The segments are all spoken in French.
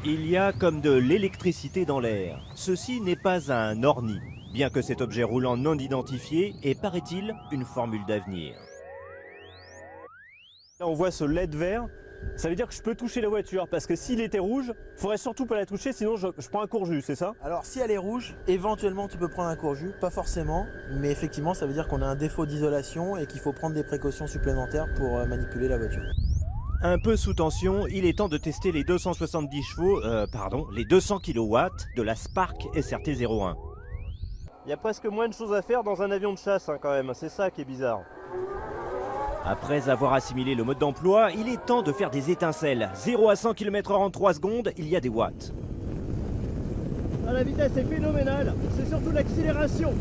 Il y a comme de l'électricité dans l'air. Ceci n'est pas un orni, bien que cet objet roulant non identifié est, paraît-il, une formule d'avenir. Là, on voit ce LED vert, ça veut dire que je peux toucher la voiture, parce que s'il était rouge, il faudrait surtout pas la toucher, sinon je prends un court jus, c'est ça? Alors si elle est rouge, éventuellement tu peux prendre un court jus, pas forcément, mais effectivement ça veut dire qu'on a un défaut d'isolation et qu'il faut prendre des précautions supplémentaires pour manipuler la voiture. Un peu sous tension, il est temps de tester les 270 chevaux, les 200 kW de la Spark SRT-01. Il y a presque moins de choses à faire dans un avion de chasse quand même, c'est ça qui est bizarre. Après avoir assimilé le mode d'emploi, il est temps de faire des étincelles. 0 à 100 km/h en 3 secondes, il y a des watts. Ah, la vitesse est phénoménale, c'est surtout l'accélération.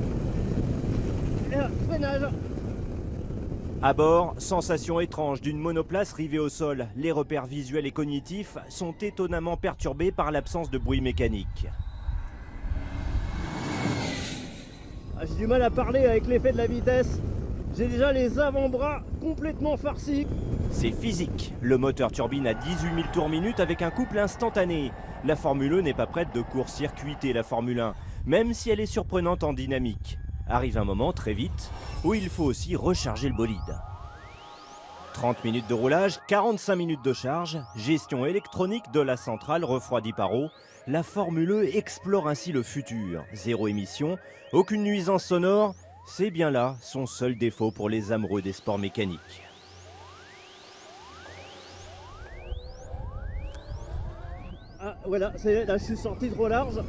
Et le freinage. À bord, sensation étrange d'une monoplace rivée au sol. Les repères visuels et cognitifs sont étonnamment perturbés par l'absence de bruit mécanique. Ah, j'ai du mal à parler avec l'effet de la vitesse. J'ai déjà les avant-bras complètement farcis. C'est physique. Le moteur turbine à 18 000 tours minute avec un couple instantané. La Formule E n'est pas prête de court-circuiter la Formule 1, même si elle est surprenante en dynamique. Arrive un moment, très vite, où il faut aussi recharger le bolide. 30 minutes de roulage, 45 minutes de charge, gestion électronique de la centrale refroidie par eau. La Formule E explore ainsi le futur. Zéro émission, aucune nuisance sonore, c'est bien là son seul défaut pour les amoureux des sports mécaniques. Ah voilà, là je suis sorti trop large.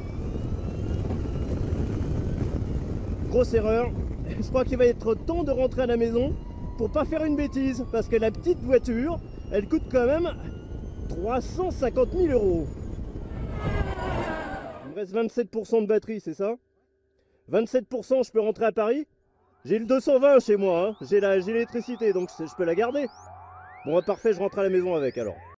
Grosse erreur. Je crois qu'il va être temps de rentrer à la maison pour pas faire une bêtise. Parce que la petite voiture, elle coûte quand même 350 000 €. Il me reste 27% de batterie, c'est ça? 27%, je peux rentrer à Paris? J'ai le 220 chez moi, hein. J'ai l'électricité, donc je peux la garder. Bon, parfait, je rentre à la maison avec alors.